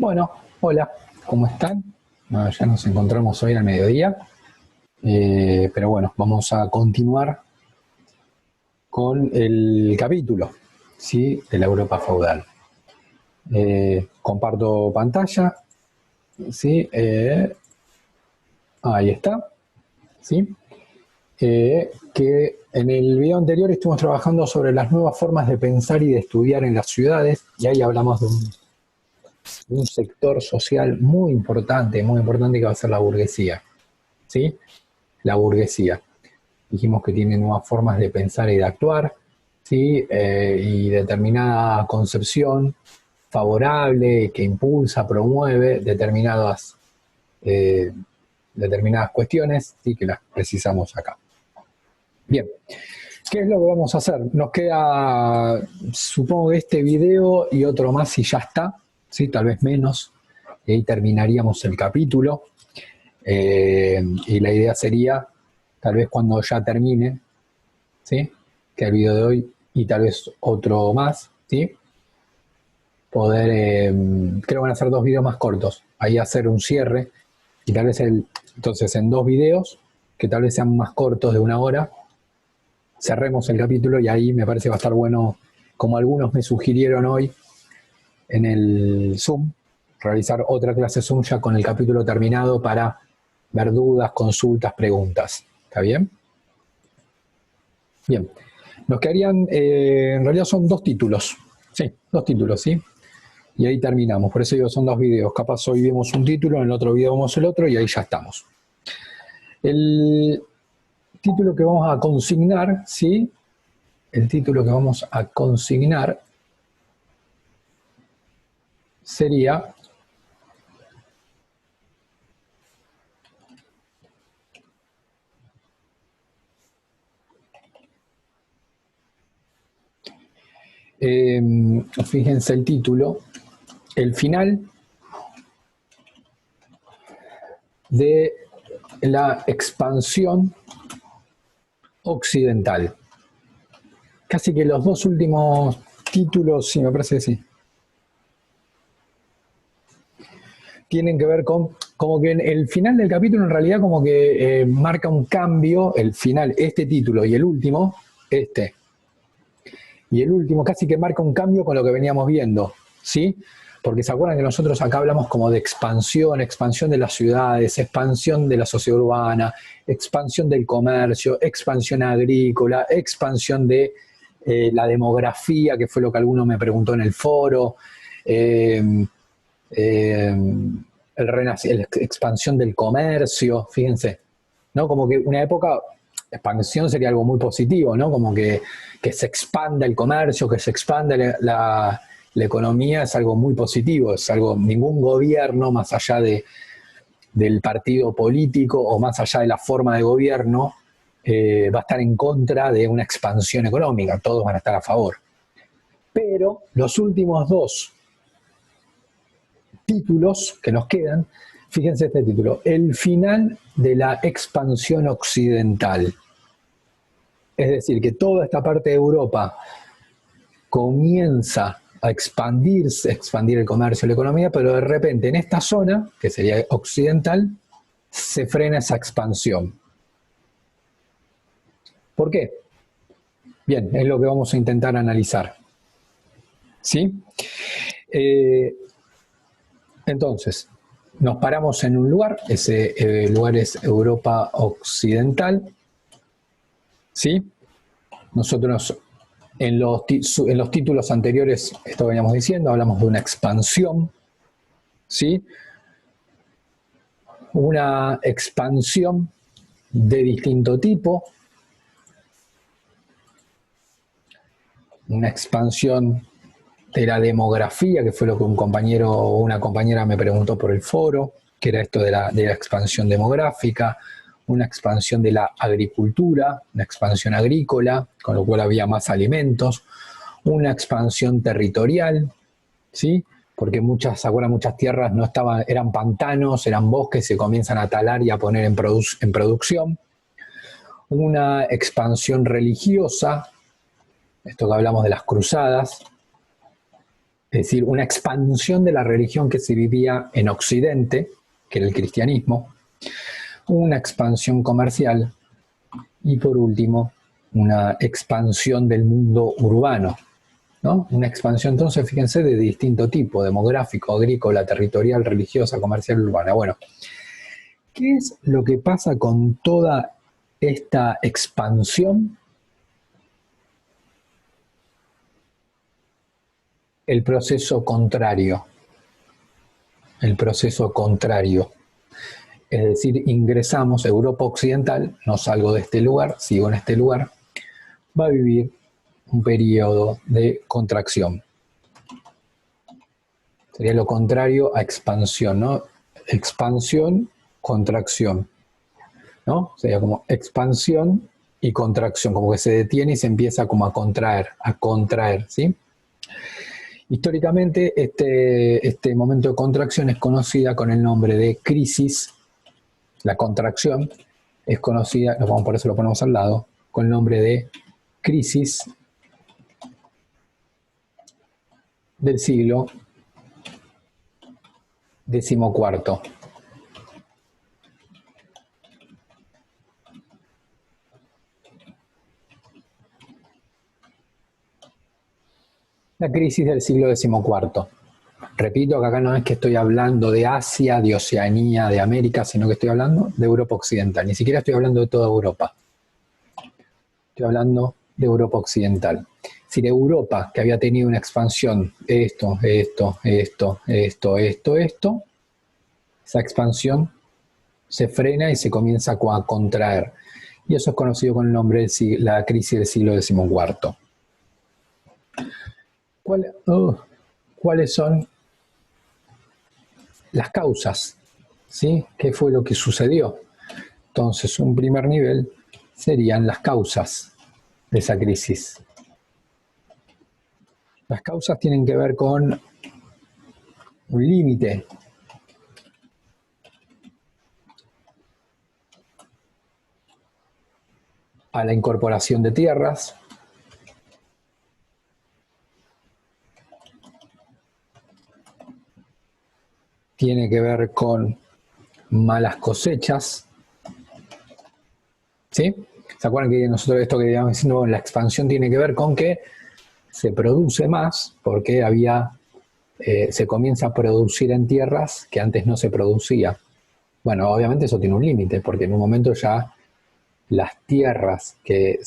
Bueno, hola, ¿cómo están? Bueno, ya nos encontramos hoy al mediodía, pero bueno, vamos a continuar con el capítulo, ¿sí?, de la Europa feudal. Comparto pantalla, ¿sí? Ahí está, ¿sí? Que en el video anterior estuvimos trabajando sobre las nuevas formas de pensar y de estudiar en las ciudades, y ahí hablamos de un sector social muy importante que va a ser la burguesía, ¿sí? La burguesía. Dijimos que tiene nuevas formas de pensar y de actuar, ¿sí? Y determinada concepción favorable que impulsa, promueve determinadas cuestiones, ¿sí?, que las precisamos acá. Bien, ¿qué es lo que vamos a hacer? Nos queda, supongo, este video y otro más y ya está, ¿sí?, tal vez menos, y ahí terminaríamos el capítulo. Y la idea sería, tal vez cuando ya termine, ¿sí?, que el video de hoy y tal vez otro más, ¿sí?, poder, creo que van a ser 2 videos más cortos, ahí hacer un cierre, y tal vez entonces en 2 videos, que tal vez sean más cortos de 1 hora, cerremos el capítulo y ahí me parece va a estar bueno, como algunos me sugirieron hoy en el Zoom, realizar otra clase Zoom ya con el capítulo terminado para ver dudas, consultas, preguntas. ¿Está bien? Bien. Nos quedarían, en realidad son 2 títulos. Sí, 2 títulos, ¿sí? Y ahí terminamos. Por eso digo, son 2 videos. Capaz hoy vemos un título, en el otro video vemos el otro y ahí ya estamos. El título que vamos a consignar, ¿sí? El título que vamos a consignar sería fíjense el título, el final de la expansión occidental. Casi que los 2 últimos títulos, sí, me parece que sí, tienen que ver con, como que el final del capítulo en realidad como que marca un cambio, el final, este título y el último, y el último casi que marca un cambio con lo que veníamos viendo, ¿sí? Porque se acuerdan que nosotros acá hablamos como de expansión de las ciudades, expansión de la sociedad urbana, expansión del comercio, expansión agrícola, expansión de la demografía, que fue lo que alguno me preguntó en el foro, la expansión del comercio, fíjense, ¿no? Como que una época, expansión sería algo muy positivo, ¿no? Como que se expanda el comercio, que se expanda la economía, es algo muy positivo, es algo, ningún gobierno más allá del partido político o más allá de la forma de gobierno va a estar en contra de una expansión económica, todos van a estar a favor. Pero los últimos 2 títulos que nos quedan, fíjense este título, el final de la expansión occidental. Es decir, que toda esta parte de Europa comienza a expandir el comercio, la economía, pero de repente en esta zona, que sería occidental, se frena esa expansión. ¿Por qué? Bien, es lo que vamos a intentar analizar. ¿Sí? Entonces, nos paramos en un lugar, ese lugar es Europa Occidental, ¿sí? Nosotros en los títulos anteriores, esto veníamos diciendo, hablamos de una expansión, ¿sí? Una expansión de distinto tipo, una expansión de la demografía, que fue lo que un compañero o una compañera me preguntó por el foro, que era esto de la expansión demográfica, una expansión de la agricultura, una expansión agrícola, con lo cual había más alimentos, una expansión territorial, ¿sí? Porque muchas tierras no estaban, eran pantanos, eran bosques, se comienzan a talar y a poner en producción. Una expansión religiosa, esto que hablamos de las cruzadas, es decir, una expansión de la religión que se vivía en Occidente, que era el cristianismo, una expansión comercial y por último una expansión del mundo urbano, ¿no? Una expansión entonces, fíjense, de distinto tipo, demográfico, agrícola, territorial, religiosa, comercial, urbana. Bueno, ¿qué es lo que pasa con toda esta expansión? El proceso contrario. El proceso contrario. Es decir, ingresamos a Europa Occidental, no salgo de este lugar, sigo en este lugar, va a vivir un periodo de contracción. Sería lo contrario a expansión, ¿no? Expansión, contracción, ¿no? Sería como expansión y contracción, como que se detiene y se empieza como a contraer, ¿sí? Históricamente, este momento de contracción es conocida con el nombre de crisis. La contracción es conocida, por eso lo ponemos al lado, con el nombre de crisis del siglo XIV. La crisis del siglo XIV. Repito que acá no es que estoy hablando de Asia, de Oceanía, de América, sino que estoy hablando de Europa Occidental. Ni siquiera estoy hablando de toda Europa. Estoy hablando de Europa Occidental. Si de Europa, que había tenido una expansión, esa expansión se frena y se comienza a contraer. Y eso es conocido con el nombre de la crisis del siglo XIV. ¿Cuáles son las causas? ¿Sí? ¿Qué fue lo que sucedió? Entonces, un primer nivel serían las causas de esa crisis. Las causas tienen que ver con un límite a la incorporación de tierras, tiene que ver con malas cosechas, ¿sí? ¿Se acuerdan que nosotros esto que íbamos diciendo, la expansión tiene que ver con que se produce más porque se comienza a producir en tierras que antes no se producía? Bueno, obviamente eso tiene un límite, porque en un momento ya las tierras que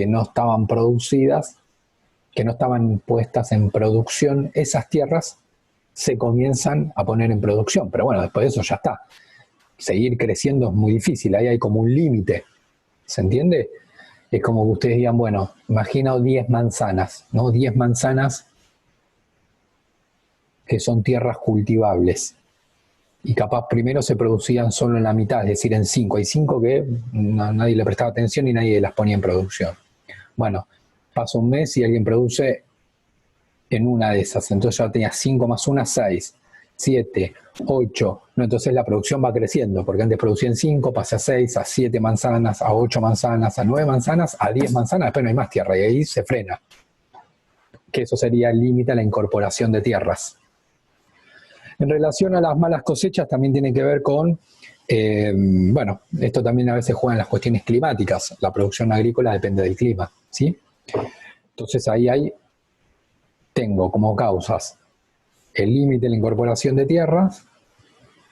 no estaban producidas, que no estaban puestas en producción, esas tierras se comienzan a poner en producción. Pero bueno, después de eso ya está. Seguir creciendo es muy difícil, ahí hay como un límite. ¿Se entiende? Es como que ustedes digan, bueno, imagina 10 manzanas, ¿no? 10 manzanas que son tierras cultivables. Y capaz primero se producían solo en la mitad, es decir, en 5. Hay 5 que nadie le prestaba atención y nadie las ponía en producción. Bueno, pasa un mes y alguien produce en una de esas. Entonces ya tenía 5 más 1, 6, 7, 8. No, entonces la producción va creciendo, porque antes producían 5, pasa a 6, a 7 manzanas, a 8 manzanas, a 9 manzanas, a 10 manzanas, después no hay más tierra y ahí se frena. Que eso sería el límite a la incorporación de tierras. En relación a las malas cosechas también tiene que ver con, bueno, esto también a veces juega en las cuestiones climáticas. La producción agrícola depende del clima, ¿sí? Entonces ahí tengo como causas el límite de la incorporación de tierras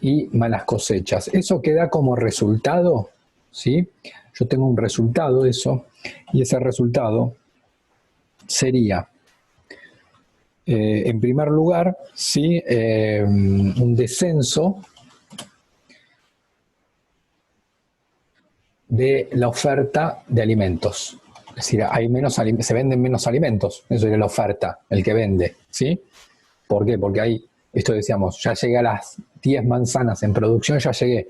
y malas cosechas. Eso que da como resultado, ¿sí? Yo tengo un resultado de eso y ese resultado sería, en primer lugar, ¿sí? Un descenso de la oferta de alimentos. Es decir, se venden menos alimentos, eso es la oferta, el que vende, ¿sí? ¿Por qué? Porque ahí, esto decíamos, ya llegué a las 10 manzanas en producción, ya llegué,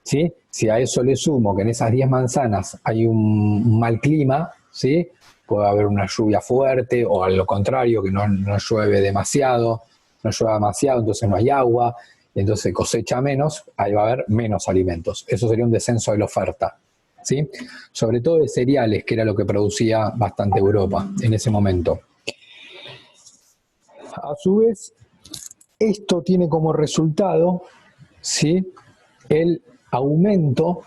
¿sí? Si a eso le sumo que en esas 10 manzanas hay un mal clima, ¿sí? Puede haber una lluvia fuerte o al contrario, que no llueve demasiado, entonces no hay agua, y entonces cosecha menos, ahí va a haber menos alimentos. Eso sería un descenso de la oferta, ¿sí? Sobre todo de cereales, que era lo que producía bastante Europa en ese momento. A su vez, esto tiene como resultado, ¿sí?, el aumento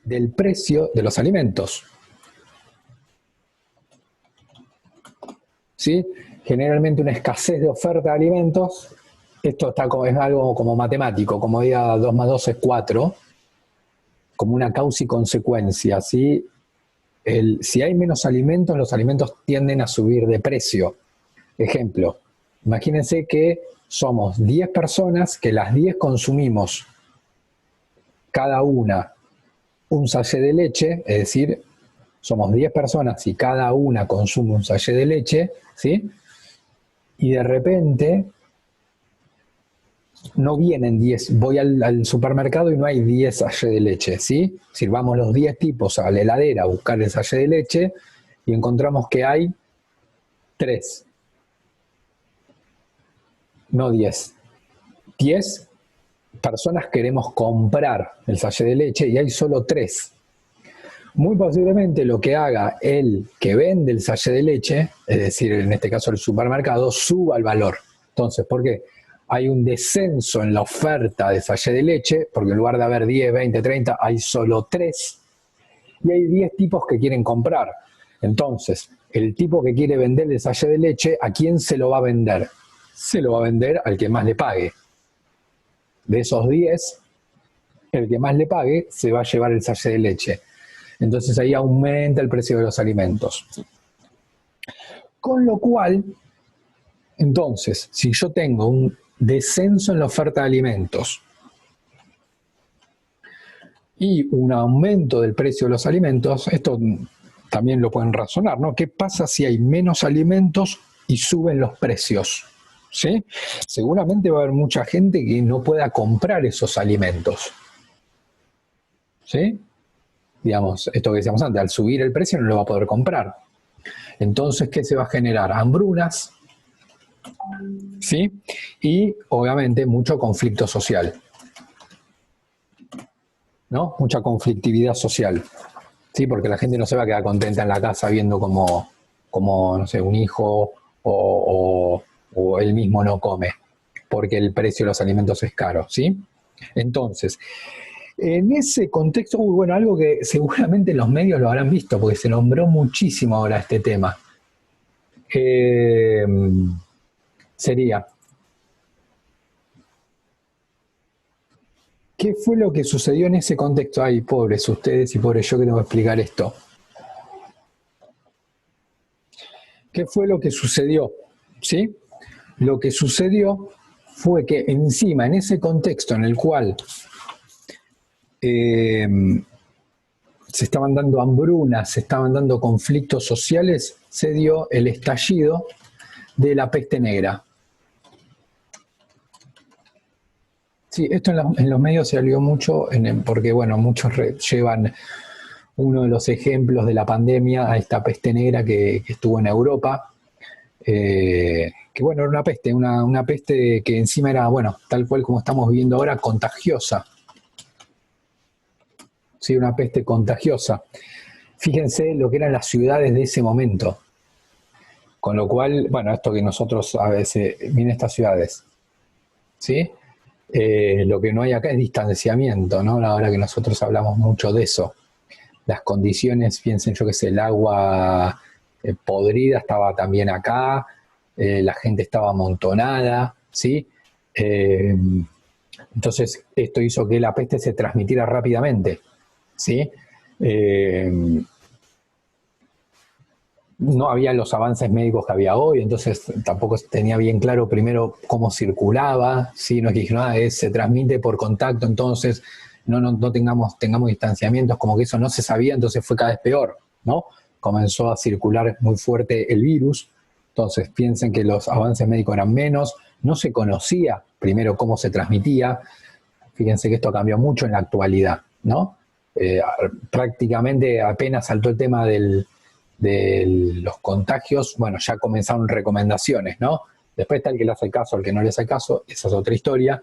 del precio de los alimentos. ¿Sí? Generalmente una escasez de oferta de alimentos, esto está como, es algo como matemático, como diga 2 más 2 es 4, como una causa y consecuencia, ¿sí? Si hay menos alimentos, los alimentos tienden a subir de precio. Ejemplo, imagínense que somos 10 personas, que las 10 consumimos cada una un sachet de leche, es decir, somos 10 personas y cada una consume un sachet de leche, ¿sí? Y de repente no vienen 10, voy al supermercado y no hay 10 sachets de leche, ¿sí? Si vamos los 10 tipos a la heladera a buscar el sachet de leche y encontramos que hay 3, no 10. 10 personas queremos comprar el sachet de leche y hay solo 3. Muy posiblemente lo que haga el que vende el sachet de leche, es decir, en este caso el supermercado, suba el valor. Entonces, ¿por qué? Hay un descenso en la oferta de sachet de leche, porque en lugar de haber 10, 20, 30, hay solo 3, y hay 10 tipos que quieren comprar. Entonces, el tipo que quiere vender el sachet de leche, ¿a quién se lo va a vender? Se lo va a vender al que más le pague. De esos 10, el que más le pague se va a llevar el sachet de leche. Entonces ahí aumenta el precio de los alimentos. Con lo cual, entonces, si yo tengo un descenso en la oferta de alimentos y un aumento del precio de los alimentos, esto también lo pueden razonar, ¿no? ¿Qué pasa si hay menos alimentos y suben los precios? ¿Sí? Seguramente va a haber mucha gente que no pueda comprar esos alimentos. ¿Sí? Digamos, esto que decíamos antes, al subir el precio no lo va a poder comprar. Entonces, ¿qué se va a generar? Hambrunas, ¿sí? Y, obviamente, mucho conflicto social, ¿no? Mucha conflictividad social, ¿sí? Porque la gente no se va a quedar contenta en la casa viendo como no sé, un hijo o él mismo no come, porque el precio de los alimentos es caro, ¿sí? Entonces, en ese contexto, bueno, algo que seguramente los medios lo habrán visto, porque se nombró muchísimo ahora este tema, sería, ¿qué fue lo que sucedió en ese contexto? Ay, pobres ustedes y pobres yo que tengo que explicar esto. ¿Qué fue lo que sucedió? ¿Sí? Lo que sucedió fue que encima, en ese contexto en el cual se estaban dando hambrunas, se estaban dando conflictos sociales, se dio el estallido de la peste negra. Sí, esto en los medios se salió mucho, porque bueno, muchos llevan uno de los ejemplos de la pandemia a esta peste negra que estuvo en Europa, que bueno, era una peste que encima era, bueno, tal cual como estamos viviendo ahora, contagiosa. Sí, una peste contagiosa. Fíjense lo que eran las ciudades de ese momento. Con lo cual, bueno, esto que nosotros a veces, miren estas ciudades, ¿sí? Lo que no hay acá es distanciamiento, ¿no? Ahora que nosotros hablamos mucho de eso. Las condiciones, piensen yo que sé, el agua podrida estaba también acá, la gente estaba amontonada, ¿sí? Entonces, esto hizo que la peste se transmitiera rápidamente, ¿sí? No había los avances médicos que había hoy, entonces tampoco tenía bien claro primero cómo circulaba, ¿sí? No es que dijeron, se transmite por contacto, entonces no tengamos distanciamientos, como que eso no se sabía, entonces fue cada vez peor, ¿no? Comenzó a circular muy fuerte el virus, entonces piensen que los avances médicos eran menos, no se conocía primero cómo se transmitía, fíjense que esto cambió mucho en la actualidad, ¿no? Prácticamente apenas saltó el tema de los contagios, bueno, ya comenzaron recomendaciones, ¿no? Después está el que le hace caso, el que no le hace caso, esa es otra historia,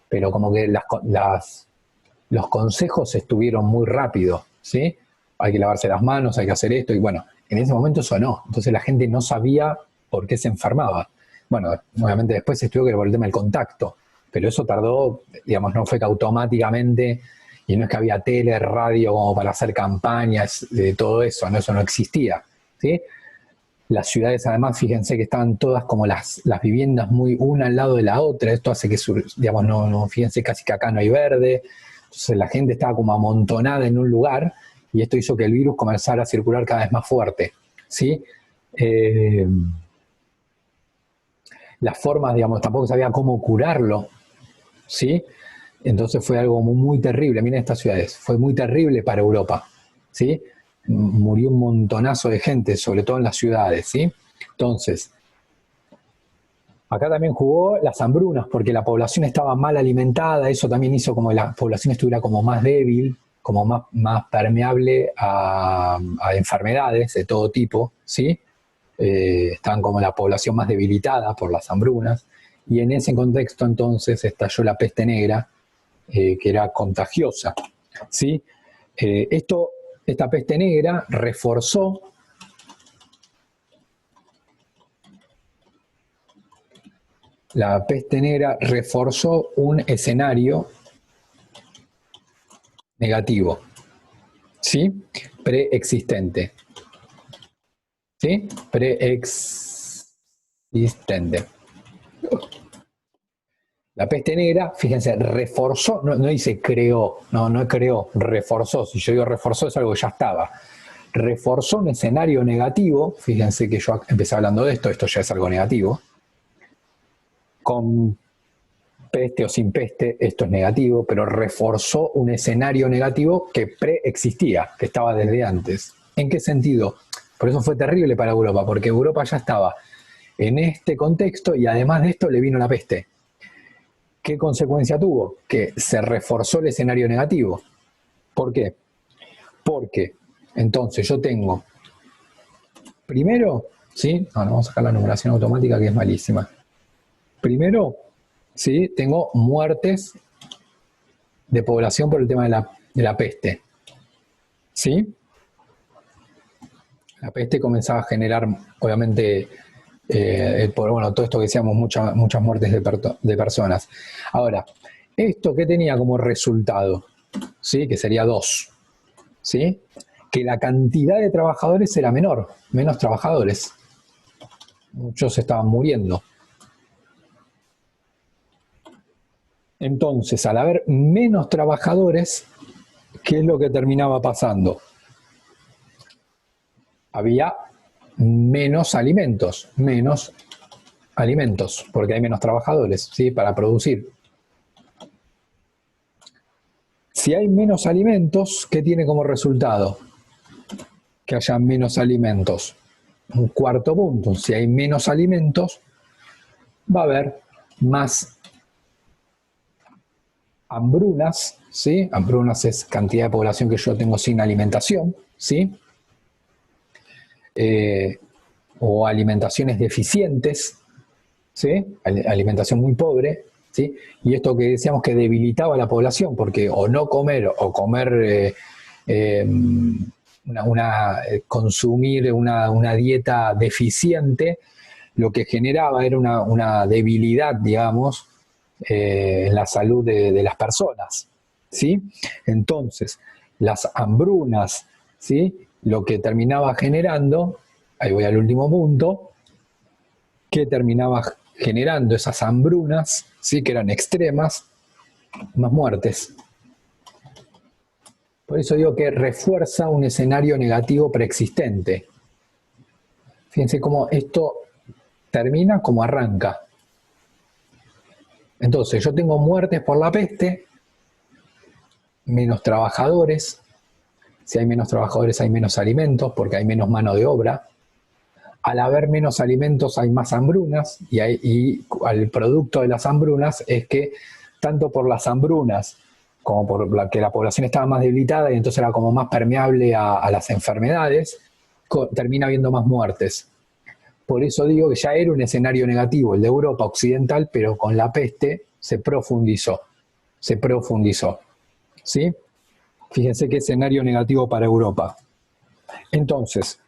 pero como que los consejos estuvieron muy rápido, ¿sí? Hay que lavarse las manos, hay que hacer esto, y bueno, en ese momento eso no. Entonces la gente no sabía por qué se enfermaba. Bueno, obviamente después se estudió que era por el tema del contacto, pero eso tardó, digamos, no fue que automáticamente, y no es que había tele, radio como para hacer campañas de todo eso, ¿no? Eso no existía, ¿sí? Las ciudades además, fíjense que estaban todas como las viviendas muy una al lado de la otra, esto hace que, digamos, fíjense casi que acá no hay verde, entonces la gente estaba como amontonada en un lugar y esto hizo que el virus comenzara a circular cada vez más fuerte, ¿sí? Las formas, digamos, tampoco sabía cómo curarlo, ¿sí? Entonces fue algo muy terrible. Miren estas ciudades, fue muy terrible para Europa, ¿sí? Murió un montonazo de gente, sobre todo en las ciudades, ¿sí? Entonces, acá también jugó las hambrunas, porque la población estaba mal alimentada, eso también hizo como la población estuviera como más débil, como más permeable a enfermedades de todo tipo, ¿sí? Estaban como la población más debilitada por las hambrunas, y en ese contexto entonces estalló la peste negra, que era contagiosa, ¿sí? Esta peste negra reforzó un escenario negativo, ¿sí? Preexistente, ¿sí? Preexistente. La peste negra, fíjense, reforzó, no dice creó, no creó, reforzó. Si yo digo reforzó es algo que ya estaba. Reforzó un escenario negativo, fíjense que yo empecé hablando de esto ya es algo negativo. Con peste o sin peste, esto es negativo, pero reforzó un escenario negativo que preexistía, que estaba desde antes. ¿En qué sentido? Por eso fue terrible para Europa, porque Europa ya estaba en este contexto y además de esto le vino la peste. ¿Qué consecuencia tuvo? Que se reforzó el escenario negativo. ¿Por qué? Porque entonces yo tengo, primero, ¿sí? Vamos a sacar la numeración automática que es malísima. Primero, ¿sí? Tengo muertes de población por el tema de la peste. ¿Sí? La peste comenzaba a generar, obviamente, todo esto que decíamos, muchas muertes de personas. Ahora, ¿esto qué tenía como resultado? ¿Sí? Que sería 2. ¿Sí? Que la cantidad de trabajadores era menor, menos trabajadores. Muchos estaban muriendo. Entonces, al haber menos trabajadores, ¿qué es lo que terminaba pasando? Había menos alimentos, porque hay menos trabajadores, ¿sí? Para producir. Si hay menos alimentos, ¿qué tiene como resultado? Que haya menos alimentos. Un cuarto punto, si hay menos alimentos, va a haber más hambrunas, ¿sí? Hambrunas es cantidad de población que yo tengo sin alimentación, ¿sí? O alimentaciones deficientes, ¿sí? Alimentación muy pobre, ¿sí? Y esto que decíamos que debilitaba a la población, porque o no comer o comer, consumir una dieta deficiente, lo que generaba era una debilidad, digamos, en la salud de las personas, ¿sí? Entonces, las hambrunas, ¿sí? Lo que terminaba generando, ahí voy al último punto, que terminaba generando esas hambrunas, ¿sí? Que eran extremas, más muertes. Por eso digo que refuerza un escenario negativo preexistente. Fíjense cómo esto termina como arranca. Entonces, yo tengo muertes por la peste, menos trabajadores. Si hay menos trabajadores hay menos alimentos porque hay menos mano de obra. Al haber menos alimentos hay más hambrunas y el producto de las hambrunas es que tanto por las hambrunas como por la que la población estaba más debilitada y entonces era como más permeable a las enfermedades, termina habiendo más muertes. Por eso digo que ya era un escenario negativo el de Europa occidental, pero con la peste se profundizó. ¿Sí? Fíjense qué escenario negativo para Europa. Entonces,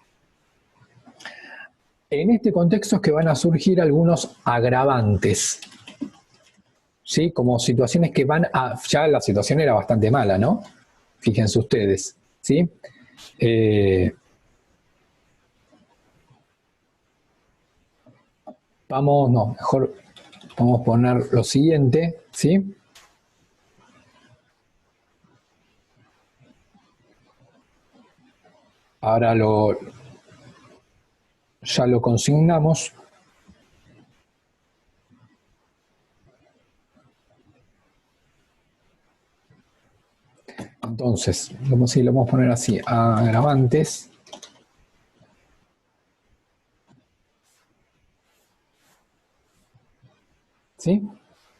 En este contexto es que van a surgir algunos agravantes, ¿sí? Como situaciones que van a... Ya la situación era bastante mala, ¿no? Fíjense ustedes, ¿sí? Mejor vamos a poner lo siguiente, ¿sí? Ahora ya lo consignamos. Entonces, si lo vamos a poner así, agravantes. ¿Sí?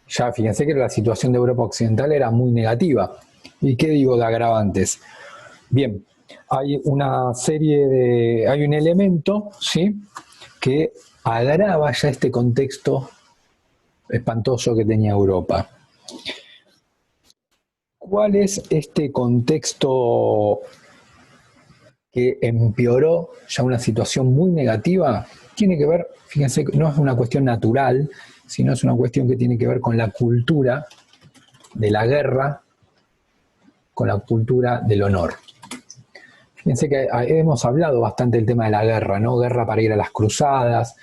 Ya fíjense que la situación de Europa Occidental era muy negativa. ¿Y qué digo de agravantes? Bien, hay una hay un elemento, ¿sí?, que agrava ya este contexto espantoso que tenía Europa. ¿Cuál es este contexto que empeoró ya una situación muy negativa? Tiene que ver, fíjense, no es una cuestión natural, sino es una cuestión que tiene que ver con la cultura de la guerra, con la cultura del honor. Fíjense que hemos hablado bastante del tema de la guerra, ¿no? Guerra para ir a las cruzadas,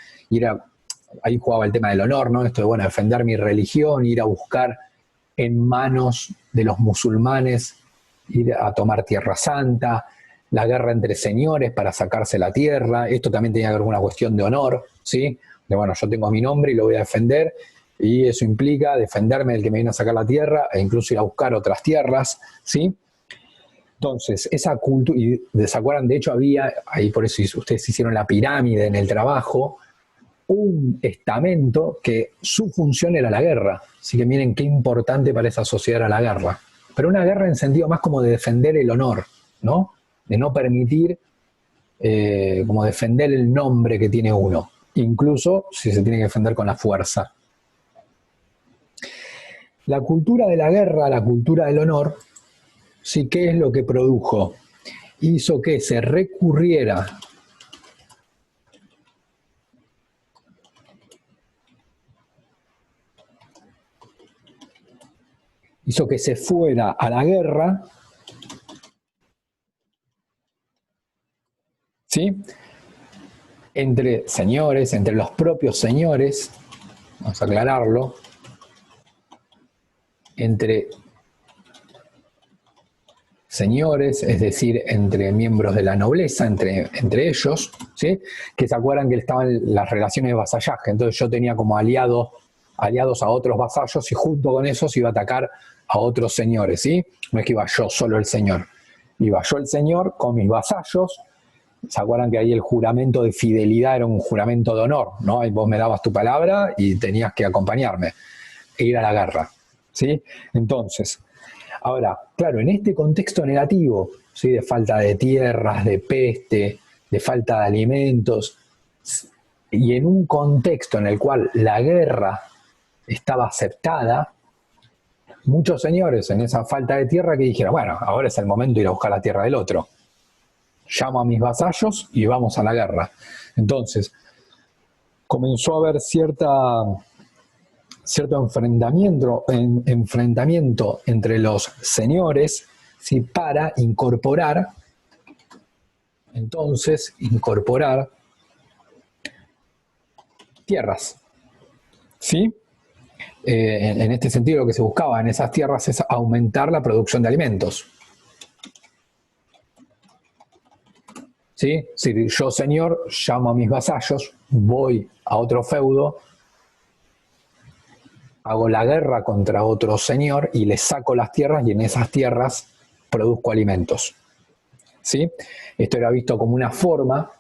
ahí jugaba el tema del honor, ¿no? Esto de, bueno, defender mi religión, ir a buscar en manos de los musulmanes, ir a tomar Tierra Santa, la guerra entre señores para sacarse la tierra, esto también tenía que ver con una cuestión de honor, ¿sí? De, bueno, yo tengo mi nombre y lo voy a defender, y eso implica defenderme del que me viene a sacar la tierra e incluso ir a buscar otras tierras, ¿sí? Entonces, esa cultura, y ¿se acuerdan? De hecho había, ahí por eso ustedes hicieron la pirámide en el trabajo, un estamento que su función era la guerra. Así que miren qué importante para esa sociedad era la guerra. Pero una guerra en sentido más como de defender el honor, ¿no? De no permitir, como defender el nombre que tiene uno, incluso si se tiene que defender con la fuerza. La cultura de la guerra, la cultura del honor, sí, ¿qué es lo que produjo? Hizo que se recurriera hizo que se fuera a la guerra, ¿sí?, entre señores, entre los propios señores, vamos a aclararlo, entre señores, es decir, entre miembros de la nobleza, entre ellos, ¿sí?, que se acuerdan que estaban las relaciones de vasallaje. Entonces yo tenía como aliados a otros vasallos y junto con esos iba a atacar a otros señores, ¿sí? No es que iba yo solo el señor, iba yo el señor con mis vasallos. ¿Se acuerdan que ahí el juramento de fidelidad era un juramento de honor, ¿no? Ahí vos me dabas tu palabra y tenías que acompañarme e ir a la guerra, ¿sí? Entonces, ahora, claro, en este contexto negativo, ¿sí?, de falta de tierras, de peste, de falta de alimentos, y en un contexto en el cual la guerra estaba aceptada, muchos señores en esa falta de tierra que dijeron, bueno, ahora es el momento de ir a buscar la tierra del otro. Llamo a mis vasallos y vamos a la guerra. Entonces, comenzó a haber cierto enfrentamiento entre los señores, ¿sí?, para incorporar tierras, ¿sí? En este sentido, lo que se buscaba en esas tierras es aumentar la producción de alimentos. ¿Sí? Si yo, señor, llamo a mis vasallos, voy a otro feudo, hago la guerra contra otro señor y le saco las tierras y en esas tierras produzco alimentos. ¿Sí? Esto era visto como una forma,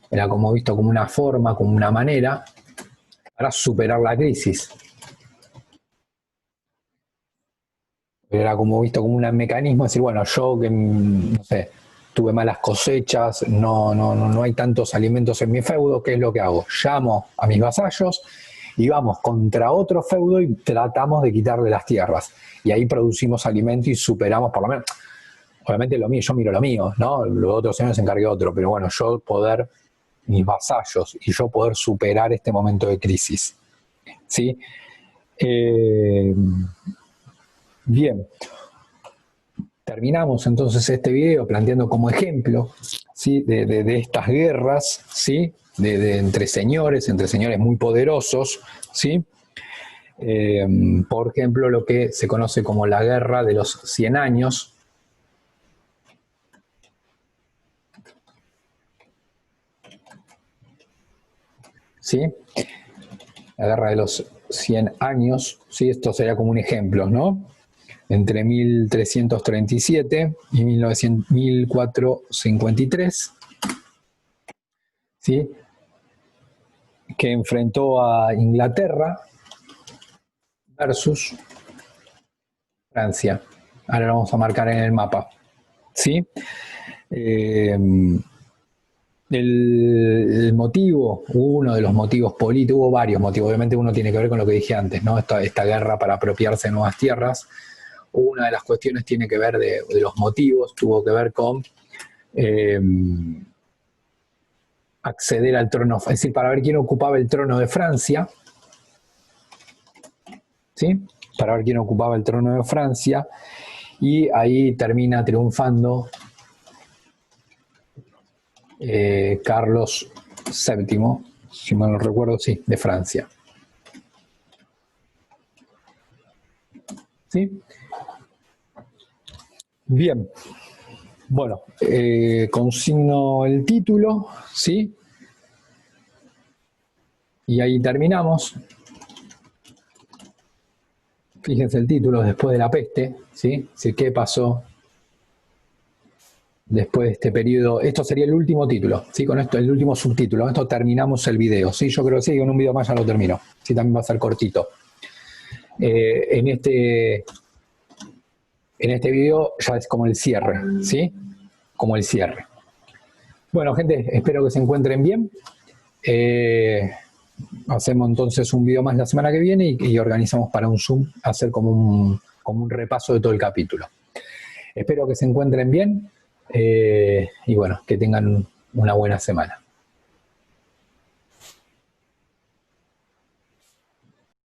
como una manera para superar la crisis. Era como visto como un mecanismo, decir, bueno, yo que, no sé, tuve malas cosechas, no hay tantos alimentos en mi feudo, ¿qué es lo que hago? Llamo a mis vasallos y vamos contra otro feudo y tratamos de quitarle las tierras. Y ahí producimos alimento y superamos, por lo menos, obviamente lo mío, yo miro lo mío, ¿no? Los otros señores se encargó otro, pero bueno, yo poder mis vasallos, y yo poder superar este momento de crisis. ¿Sí? Bien. Terminamos entonces este video planteando como ejemplo, ¿sí? de estas guerras, ¿sí? entre señores muy poderosos, ¿sí? Por ejemplo, lo que se conoce como la Guerra de los 100 años, ¿sí? La Guerra de los 100 años, ¿sí? Esto sería como un ejemplo, ¿no? Entre 1337 y 1453, ¿sí? Que enfrentó a Inglaterra versus Francia. Ahora lo vamos a marcar en el mapa, ¿sí? El motivo, uno de los motivos políticos, hubo varios motivos, obviamente uno tiene que ver con lo que dije antes, ¿no? Esta guerra para apropiarse de nuevas tierras. Una de las cuestiones tiene que ver de los motivos, tuvo que ver con acceder al trono, es decir, para ver quién ocupaba el trono de Francia, ¿sí? Para ver quién ocupaba el trono de Francia, y ahí termina triunfando Carlos VII, si mal no recuerdo, sí, de Francia. ¿Sí? Bien. Bueno, consigno el título, ¿sí? Y ahí terminamos. Fíjense el título, después de la peste, ¿sí? ¿Qué pasó después de este periodo? Esto sería el último título, ¿sí? Con esto, el último subtítulo. Con esto terminamos el video, ¿sí? Yo creo que sí, con un video más ya lo termino. Sí, también va a ser cortito. En este video ya es como el cierre, ¿sí? Como el cierre. Bueno, gente, espero que se encuentren bien. Hacemos entonces un video más la semana que viene y organizamos para un Zoom hacer como un repaso de todo el capítulo. Espero que se encuentren bien y bueno, que tengan una buena semana.